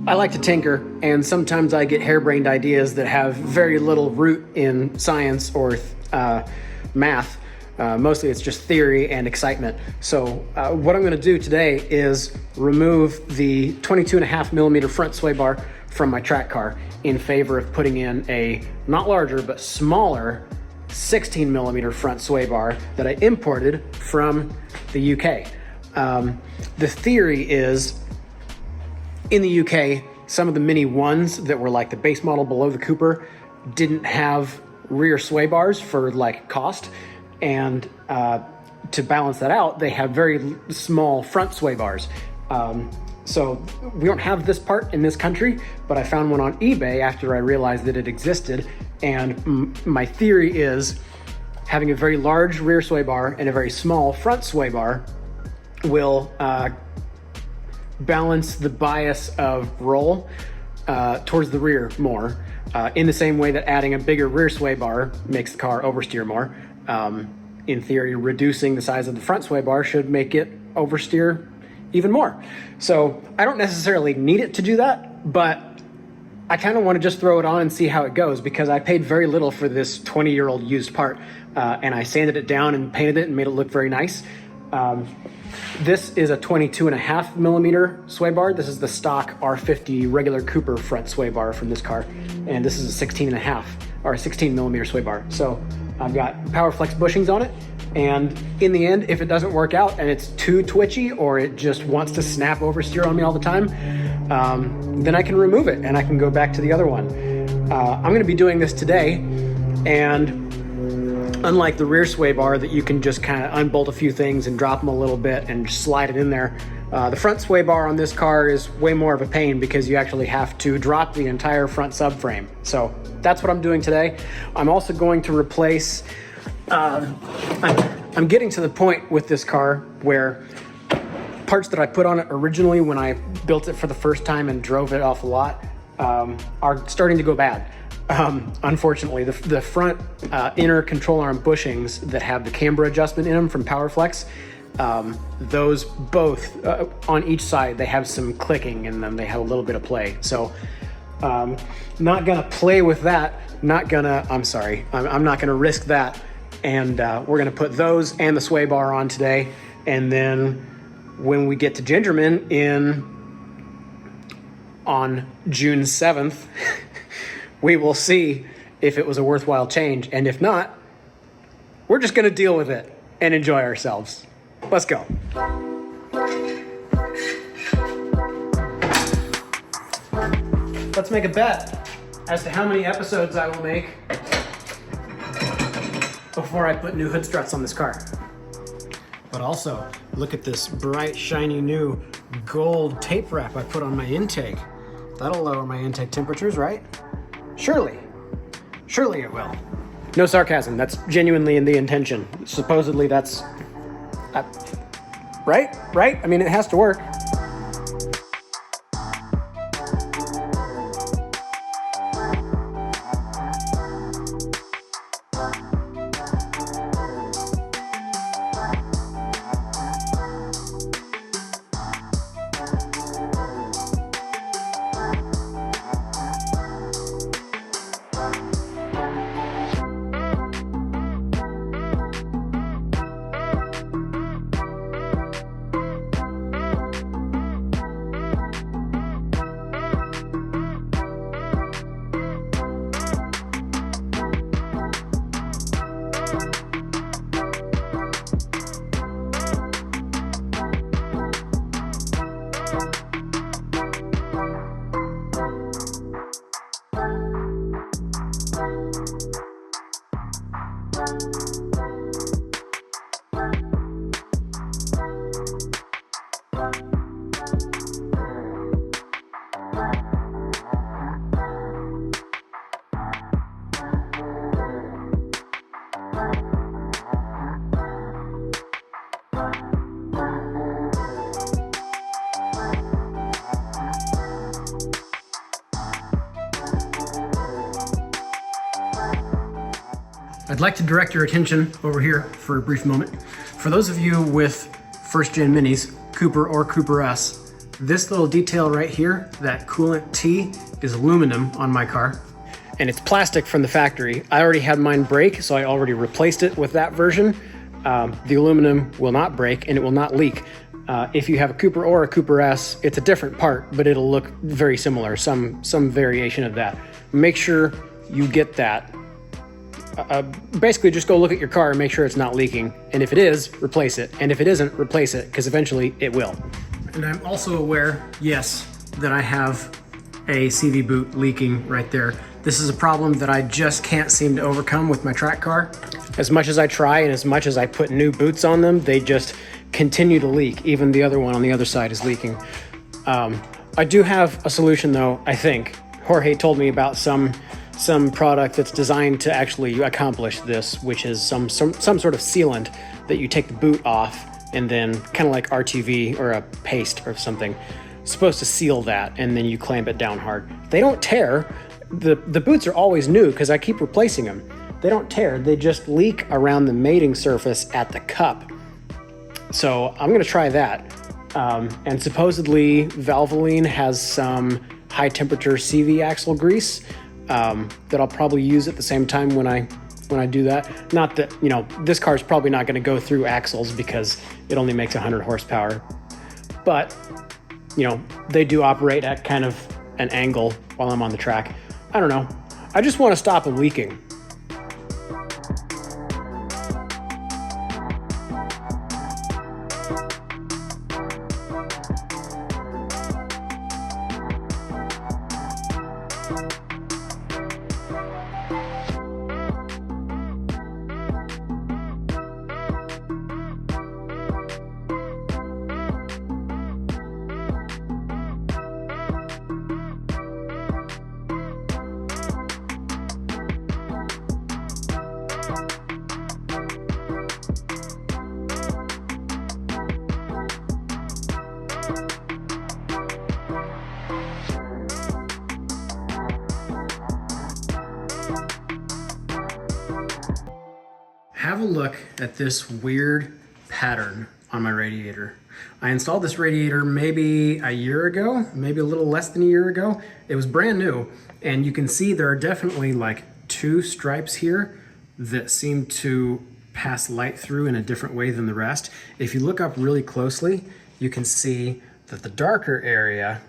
I like to tinker, and sometimes I get harebrained ideas that have very little root in science or math. Mostly it's just theory and excitement. So what I'm gonna do today is remove the 22.5mm front sway bar from my track car in favor of putting in a not larger but smaller 16mm front sway bar that I imported from the UK. The theory is, in the UK, some of the Mini 1s that were like the base model below the Cooper didn't have rear sway bars for like cost, and to balance that out, they have very small front sway bars. So we don't have this part in this country, but I found one on eBay after I realized that it existed, and my theory is having a very large rear sway bar and a very small front sway bar will balance the bias of roll towards the rear more, in the same way that adding a bigger rear sway bar makes the car oversteer more. In theory, reducing the size of the front sway bar should make it oversteer even more. So I don't necessarily need it to do that, but I kind of want to just throw it on and see how it goes, because I paid very little for this 20-year-old used part, and I sanded it down and painted it and made it look very nice. This is a 22.5mm sway bar. This is the stock R50 regular Cooper front sway bar from this car, and this is a 16.5 or a 16mm sway bar. So I've got PowerFlex bushings on it, and in the end, if it doesn't work out and it's too twitchy or it just wants to snap oversteer on me all the time, then I can remove it and I can go back to the other one. I'm going to be doing this today, and unlike the rear sway bar that you can just kind of unbolt a few things and drop them a little bit and slide it in there, the front sway bar on this car is way more of a pain because you actually have to drop the entire front subframe. So that's what I'm doing today. I'm also going to replace, I'm getting to the point with this car where parts that I put on it originally when I built it for the first time and drove it off a lot are starting to go bad. Unfortunately, the front inner control arm bushings that have the camber adjustment in them from PowerFlex, those both on each side, they have some clicking in them. They have a little bit of play. So not gonna play with that. I'm not gonna risk that. And we're gonna put those and the sway bar on today. And then when we get to Gingerman on June 7th, we will see if it was a worthwhile change. And if not, we're just gonna deal with it and enjoy ourselves. Let's go. Let's make a bet as to how many episodes I will make before I put new hood struts on this car. But also, look at this bright, shiny new gold tape wrap I put on my intake. That'll lower my intake temperatures, right? Surely it will. No sarcasm, that's genuinely in the intention. Supposedly that's, right? I mean, it has to work. I'd like to direct your attention over here for a brief moment. For those of you with first gen minis, Cooper or Cooper S, This little detail right here, that coolant T, is aluminum on my car. And it's plastic from the factory. I already had mine break, so I already replaced it with that version. The aluminum will not break and it will not leak. If you have a Cooper or a Cooper S, it's a different part, but it'll look very similar, some variation of that. Make sure you get that. Basically just go look at your car and make sure it's not leaking. And if it is, replace it. And if it isn't, replace it, because eventually it will. And I'm also aware, yes, that I have a CV boot leaking right there. This is a problem that I just can't seem to overcome with my track car. As much as I try and as much as I put new boots on them, they just continue to leak. Even the other one on the other side is leaking. I do have a solution though, I think. Jorge told me about some product that's designed to actually accomplish this, which is some sort of sealant that you take the boot off and then kind of like RTV or a paste or something, supposed to seal that, and then you clamp it down hard. They don't tear. The boots are always new because I keep replacing them. They don't tear, they just leak around the mating surface at the cup. So I'm gonna try that. And supposedly Valvoline has some high temperature CV axle grease that I'll probably use at the same time when I do that. Not that, you know, this car's probably not gonna go through axles because it only makes 100 horsepower. But, you know, they do operate at kind of an angle while I'm on the track. I don't know. I just want to stop them leaking. Have a look at this weird pattern on my radiator. I installed this radiator maybe a year ago, maybe a little less than a year ago. It was brand new, and you can see there are definitely like 2 stripes here that seem to pass light through in a different way than the rest. If you look up really closely, you can see that the darker area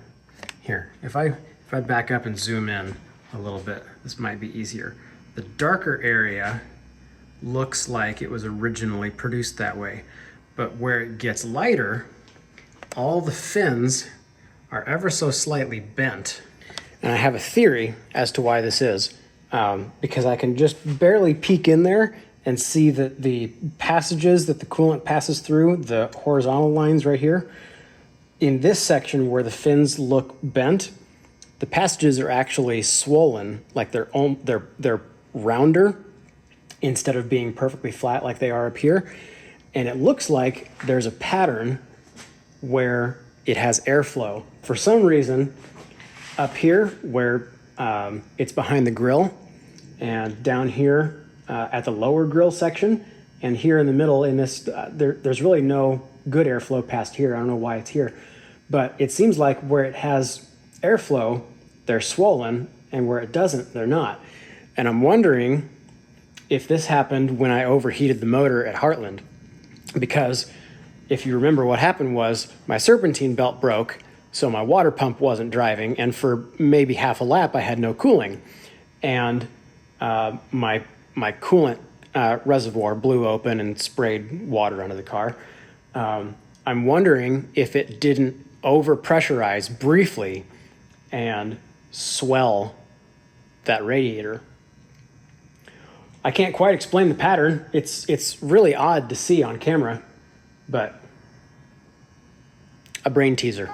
here, if I back up and zoom in a little bit, this might be easier. The darker area looks like it was originally produced that way, but where it gets lighter, all the fins are ever so slightly bent. And I have a theory as to why this is, because I can just barely peek in there and see that the passages that the coolant passes through, the horizontal lines right here, in this section where the fins look bent, the passages are actually swollen, like they're rounder instead of being perfectly flat like they are up here. And it looks like there's a pattern where it has airflow. For some reason, up here where it's behind the grill, and down here at the lower grill section, and here in the middle in this, there's really no good airflow past here. I don't know why it's here. But it seems like where it has airflow, they're swollen, and where it doesn't, they're not. And I'm wondering if this happened when I overheated the motor at Heartland, because if you remember what happened was my serpentine belt broke, so my water pump wasn't driving, and for maybe half a lap I had no cooling, and my coolant reservoir blew open and sprayed water onto the car. I'm wondering if it didn't overpressurize briefly and swell that radiator. I can't quite explain the pattern. It's really odd to see on camera, but a brain teaser.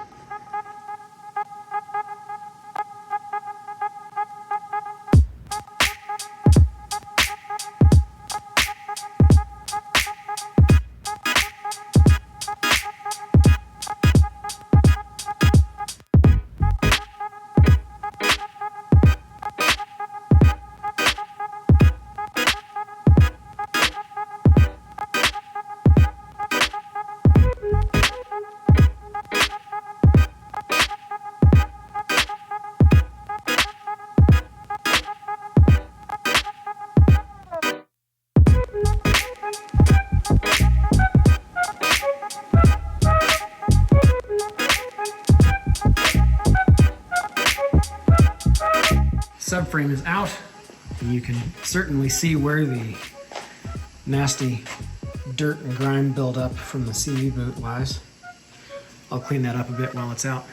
subframe is out, and you can certainly see where the nasty dirt and grime buildup from the CV boot lies. I'll clean that up a bit while it's out.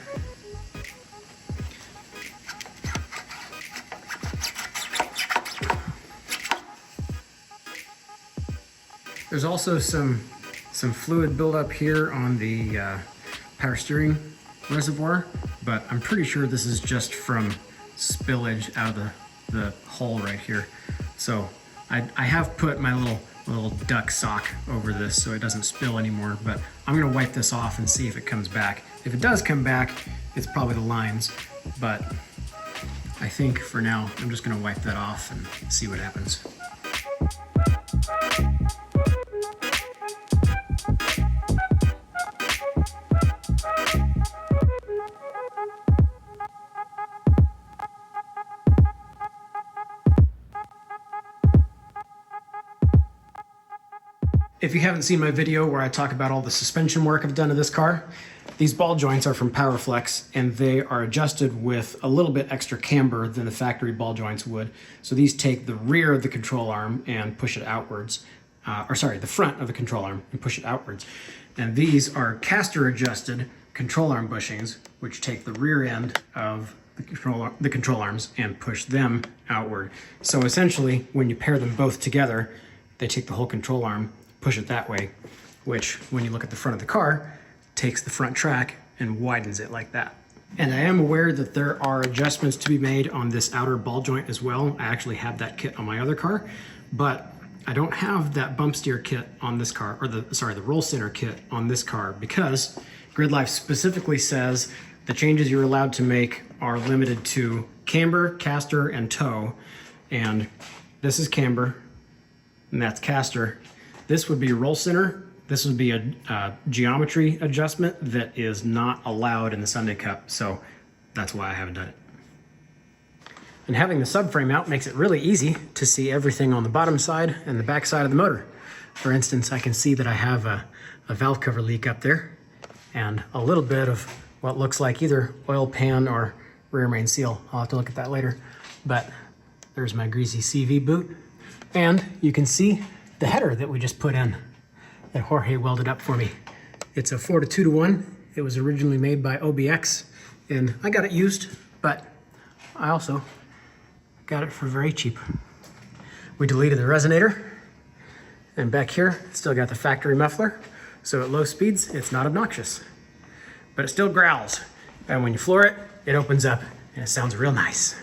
There's also some fluid buildup here on the power steering reservoir, but I'm pretty sure this is just from spillage out of the hole right here. So I have put my little duck sock over this so it doesn't spill anymore, but I'm gonna wipe this off and see if it comes back. If it does come back, it's probably the lines, but I think for now, I'm just gonna wipe that off and see what happens. If you haven't seen my video where I talk about all the suspension work I've done to this car, these ball joints are from Powerflex, and they are adjusted with a little bit extra camber than the factory ball joints would. So these take the rear of the control arm and push it outwards, the front of the control arm and push it outwards. And these are caster adjusted control arm bushings, which take the rear end of the control arms and push them outward. So essentially, when you pair them both together, they take the whole control arm, push it that way, which when you look at the front of the car, takes the front track and widens it like that. And I am aware that there are adjustments to be made on this outer ball joint as well. I actually have that kit on my other car, but I don't have that bump steer kit on this car, or the roll center kit on this car, because GridLife specifically says the changes you're allowed to make are limited to camber, caster, and toe. And this is camber, and that's caster. This would be roll center. This would be a geometry adjustment that is not allowed in the Sunday Cup, so that's why I haven't done it. And having the subframe out makes it really easy to see everything on the bottom side and the back side of the motor. For instance, I can see that I have a valve cover leak up there and a little bit of what looks like either oil pan or rear main seal. I'll have to look at that later. But there's my greasy CV boot. And you can see the header that we just put in that Jorge welded up for me. It's a 4:2:1. It was originally made by OBX, and I got it used, but I also got it for very cheap. We deleted the resonator, and back here, it's still got the factory muffler, so at low speeds, it's not obnoxious. But it still growls, and when you floor it, it opens up, and it sounds real nice.